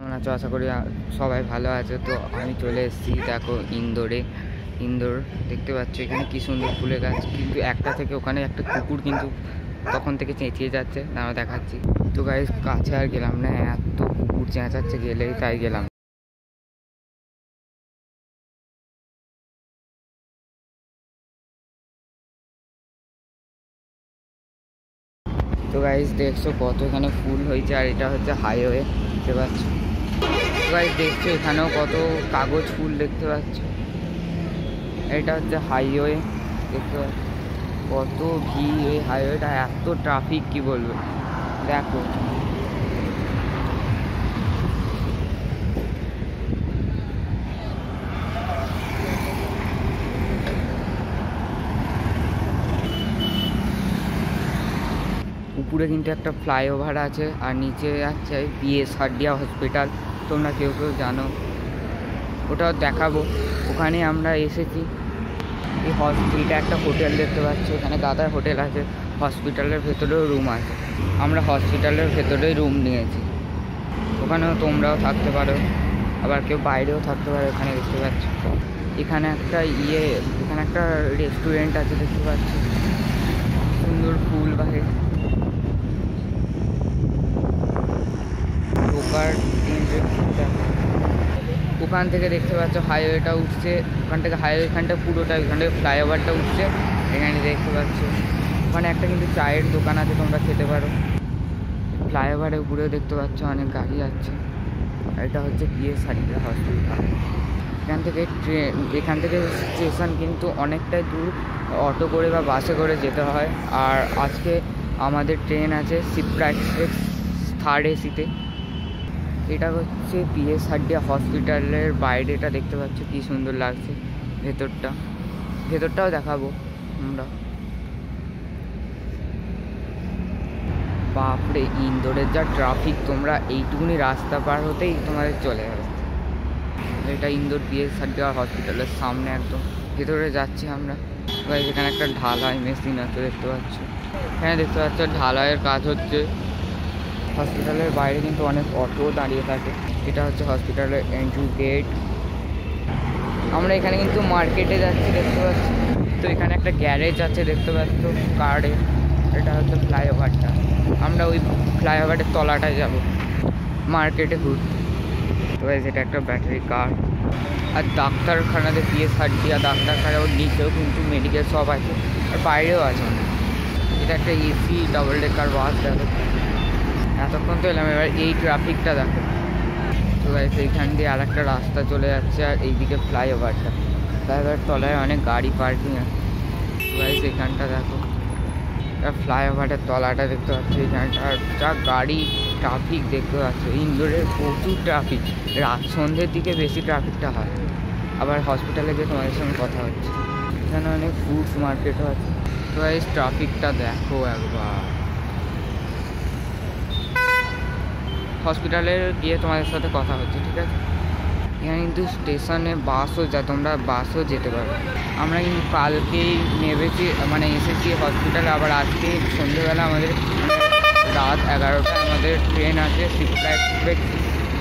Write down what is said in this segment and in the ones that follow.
কেমন আছো? আশা করি সবাই ভালো আছে। তো আমি চলে এসেছি দেখো ইন্দোরে। ইন্দোর দেখতে পাচ্ছ এখানে কি সুন্দর ফুলের গাছ, কিন্তু একটা থেকে ওখানে একটা কুকুর কিন্তু তখন থেকে চেঁচিয়ে যাচ্ছে, আমরা দেখাচ্ছি। তো গাইস কাছে আর গেলাম না, এত কুকুর চেঁচাচ্ছে গেলেই তাই গেলাম। তো গাইস দেখছো কত এখানে ফুল হয়েছে, আর এটা হচ্ছে হাইওয়ে দেখতে পাচ্ছ। তো গাইস দেখছো এখানেও কত কাগজ ফুল দেখতে পাচ্ছ, এটা হচ্ছে হাইওয়ে দেখতে পাচ্ছ। কত ভিড় এই হাইওয়েটা, এত ট্রাফিক কি বলবো দেখো। উপরে কিন্তু একটা ফ্লাইওভার আছে, আর নিচে আছে বিএস হার্ডিয়া হসপিটাল, তোমরা কেউ কেউ জানো, ওটাও দেখাবো। ওখানে আমরা এসেছি। এই হসপিটালটা একটা হোটেল দেখতে পাচ্ছি, এখানে দাদার হোটেল আছে, হসপিটালের ভেতরেও রুম আছে। আমরা হসপিটালের ভেতরেই রুম নিয়েছি, ওখানেও তোমরাও থাকতে পারো, আবার কেউ বাইরেও থাকতে পারে। এখানে দেখতে পাচ্ছ এখানে একটা এখানে একটা রেস্টুরেন্ট আছে দেখতে পাচ্ছি, সুন্দর ফুল বাহে ঢোকার ওখান থেকে দেখতে পাচ্ছ হাইওয়েটা উঠছে, ওখান থেকে হাইওয়ে এখানটা পুরোটা, ওখান থেকে ফ্লাইওভারটা উঠছে, এখানে দেখতে পাচ্ছ। ওখানে একটা কিন্তু চায়ের দোকান আছে, তোমরা খেতে পারো। ফ্লাইওভারের উপরেও দেখতে পাচ্ছ অনেক গাড়ি যাচ্ছে। এটা হচ্ছে বিএস হার্ডিয়া হসপিটাল। এখান থেকে স্টেশন কিন্তু অনেকটাই দূর, অটো করে বা বাসে করে যেতে হয়। আর আজকে আমাদের ট্রেন আছে শিপ্রা এক্সপ্রেস 3rd এসিতে। এটা হচ্ছে বিএস হার্ডিয়া হসপিটালের বাইরে, এটা দেখতে পাচ্ছ কি সুন্দর লাগছে। ভেতরটাও দেখাবো আমরা। বাপরে ইন্দোরের যা ট্রাফিক, তোমরা এইটুকুনি রাস্তা পার হতেই তোমাদের চলে যাবে। এটা ইন্দোর বিএস হার্ডিয়া হসপিটালের সামনে একদম ভেতরে যাচ্ছি আমরা। এখানে একটা ঢালাই মেশিন আছে দেখতে পাচ্ছ, এখানে দেখতে পাচ্ছ ঢালাইয়ের কাজ হচ্ছে। হসপিটালের বাইরে কিন্তু অনেক অটো দাঁড়িয়ে থাকে। এটা হচ্ছে হসপিটালের এন্ট্রি গেট। আমরা এখানে কিন্তু মার্কেটে যাচ্ছি দেখতে পাচ্ছি। তো এখানে একটা গ্যারেজ আছে দেখতে পাচ্ছ কারে। এটা হচ্ছে ফ্লাইওভারটা, আমরা ওই ফ্লাইওভারের তলাটায় যাব মার্কেটে ঘুরতে। তো এটা একটা ব্যাটারি কার। আর ডাক্তারখানাতে বিএস হার্ডিয়া ডাক্তারখানা, ওর নিচেও কিন্তু মেডিকেল শপ আছে, আর বাইরেও আছে। এটা একটা এসি ডাবল ডেকার বাস দেখো। এতক্ষণ তো এলাম, এবার এই ট্রাফিকটা দেখো। তো এইখান দিয়ে আর একটা রাস্তা চলে যাচ্ছে, আর এইদিকে ফ্লাইওভারটা, ফ্লাইওভার তলায় অনেক গাড়ি পার্কিং আছে। এখানটা দেখো, ফ্লাইওভারের তলাটা দেখতে পাচ্ছি, এখানটা যা গাড়ি ট্রাফিক দেখতে পাচ্ছ। ইন্দোরের প্রচুর ট্রাফিক, রাত সন্ধ্যের দিকে বেশি ট্রাফিকটা হয়। আবার হসপিটালে গিয়ে তোমাদের সঙ্গে কথা হচ্ছে। এখানে অনেক ফ্রুটস মার্কেটও আছে। তো এই ট্রাফিকটা দেখো একবার। হসপিটালে গিয়ে তোমাদের সাথে কথা হচ্ছে, ঠিক আছে। এখানে কিন্তু স্টেশনে বাসও যায়, তোমরা বাসও যেতে পারো। আমরা কিন্তু কালকেই নেমেছি, মানে এসেছি হসপিটালে, আবার আজকে সন্ধ্যেবেলা আমাদের রাত 11টায় আমাদের ট্রেন আছে শিপ্রা এক্সপ্রেস।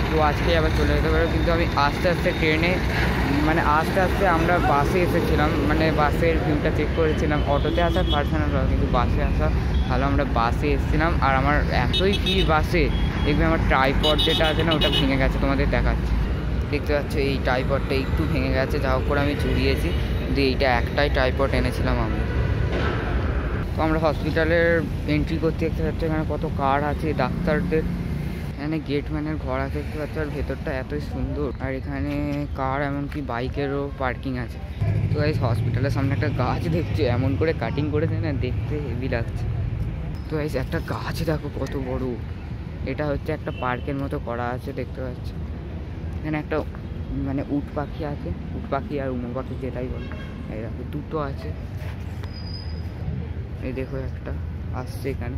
তো আজকে আবার চলে যেতে পারো। কিন্তু আমি আস্তে আস্তে ট্রেনে, মানে আস্তে আস্তে আমরা বাসে এসেছিলাম, মানে বাসের ভিউটা চেক করেছিলাম। অটোতে আসা পার্সোনাল, কিন্তু বাসে আসা ভালো, আমরা বাসে এসেছিলাম। আর আমার এতই ভিড় বাসে, দেখবে আমার ট্রাইপড যেটা আছে না, ওটা ভেঙে গেছে, তোমাদের দেখাচ্ছে। দেখতে পাচ্ছ এই ট্রাইপডটা একটু ভেঙে গেছে, যা হোক করে আমি ঝুলিয়েছি, কিন্তু এইটা একটাই ট্রাইপড এনেছিলাম আমি। তো আমরা হসপিটালের এন্ট্রি করতে দেখতে পাচ্ছি এখানে কত কার আছে ডাক্তারদের। এখানে গেটম্যানের ঘর আছে দেখতে পাচ্ছ, আর ভেতরটা এতই সুন্দর। আর এখানে কার এমনকি বাইকেরও পার্কিং আছে। তো এই হসপিটালের সামনে একটা গাছ দেখছি, এমন করে কাটিং করেছে না, দেখতে হেভি লাগছে। তো এই একটা গাছ দেখো কত বড়, এটা হচ্ছে একটা পার্কের মতো করা আছে দেখতে পাচ্ছ। এখানে একটা মানে উট পাখি আছে, উট পাখি আর উমো পাখি যেটাই বলো, এই দেখো দুটো আছে। এই দেখো একটা আসছে এখানে।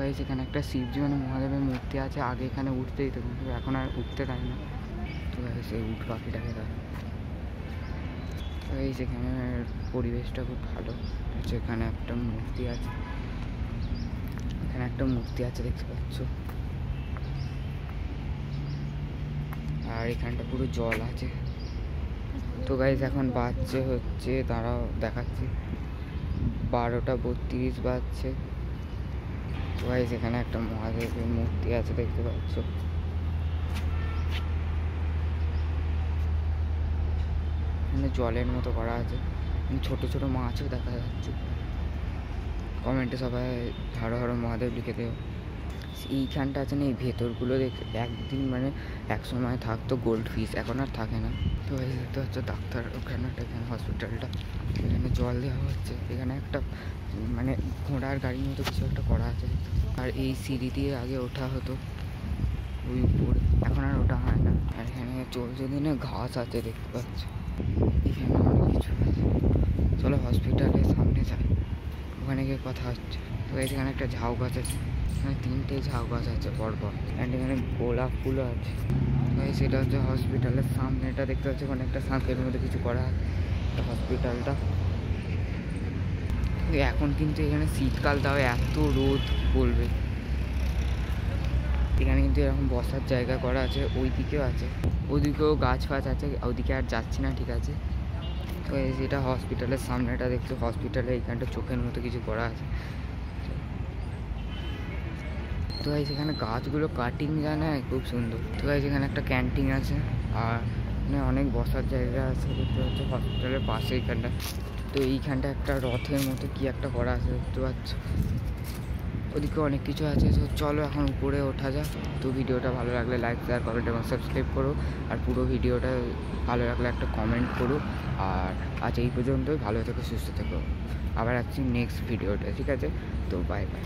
গাইস এখানে একটা শিবজি মানে মহাদেবের মূর্তি আছে, আগে এখানে উঠতে দিত কিন্তু এখন আর উঠতে দেয় না। তো গাইস এই উট পাখিটাকে দেয়। গাইস এখানে পরিবেশটা খুব ভালো। এখানে একটা মূর্তি আছে, এখানে একটা মূর্তি আছে দেখতে পাচ্ছ, আর এখানটা পুরো জল আছে। তো গাইস এখন বাজছে হচ্ছে, দাঁড়াও দেখাচ্ছি, 12:32 বাজছে। তো গাইস এখানে একটা মহাদেবের মূর্তি আছে দেখতে পাচ্ছ। এখানে জলের মতো করা আছে, ছোট ছোট মাছও দেখা যাচ্ছে। কমেন্টে সবাই হর হর মহাদেব লিখে দেও। এইখানটা আছে না, এই ভেতরগুলো একদিন মানে এক সময় থাকতো গোল্ড ফিশ, এখন আর থাকে না। তো এই দেখতে পাচ্ছ ডাক্তার ওখানটা, এখানে হসপিটালটা, এখানে জল দেওয়া হচ্ছে। এখানে একটা মানে ঘোড়ার গাড়ির মতো কিছু একটা করা আছে, আর এই সিঁড়ি দিয়ে আগে ওঠা হতো ওই উপরে, এখন আর ওঠা হয় না। আর এখানে চলছে দিনে ঘাস আছে দেখতে পাচ্ছ, এখানে অনেক কিছু আছে। চলো হসপিটালের সামনে যাই, ওখানে গিয়ে কথা হচ্ছে। তো এখানে একটা ঝাউ গাছ আছে, এখানে 3টে ঝাউ গাছ আছে বড় বড়, অ্যান্ড এখানে গোলাপ ফুলও আছে। সেটা হচ্ছে হসপিটালের সামনেটা দেখতে পাচ্ছি, ওখানে একটা শাঁখের মধ্যে কিছু করা আছে হসপিটালটা। এখন কিন্তু এখানে শীতকাল, তাও এত রোদ বলবে। এখানে কিন্তু এরকম বসার জায়গা করা আছে, ওই দিকেও আছে, ওদিকেও গাছ ফাছ আছে, ওদিকে আর যাচ্ছি না, ঠিক আছে। তো এই যেটা হসপিটালের সামনেটা দেখছো, হসপিটালে এইখানটা চোখের মতো কিছু করা আছে। তো এই সেখানে গাছগুলো কাটিং জানায় খুব সুন্দর। তো এই যেখানে একটা ক্যান্টিন আছে, আর এখানে অনেক বসার জায়গা আছে দেখতে পাচ্ছ হসপিটালের পাশে এইখানটা। তো এইখানটা একটা রথের মতো কি একটা করা আছে দেখতে পাচ্ছ, ওদিকে অনেক কিছু আছে। তো চলো এখন উপরে ওঠা যাক। তো ভিডিওটা ভালো লাগলে লাইক, শেয়ার, কমেন্ট এবং সাবস্ক্রাইব করো, আর পুরো ভিডিওটা ভালো লাগলে একটা কমেন্ট করো। আর আজ এই পর্যন্তই, ভালো থেকো, সুস্থ থেকো, আবার আসছি নেক্সট ভিডিওটা, ঠিক আছে? তো বাই বাই।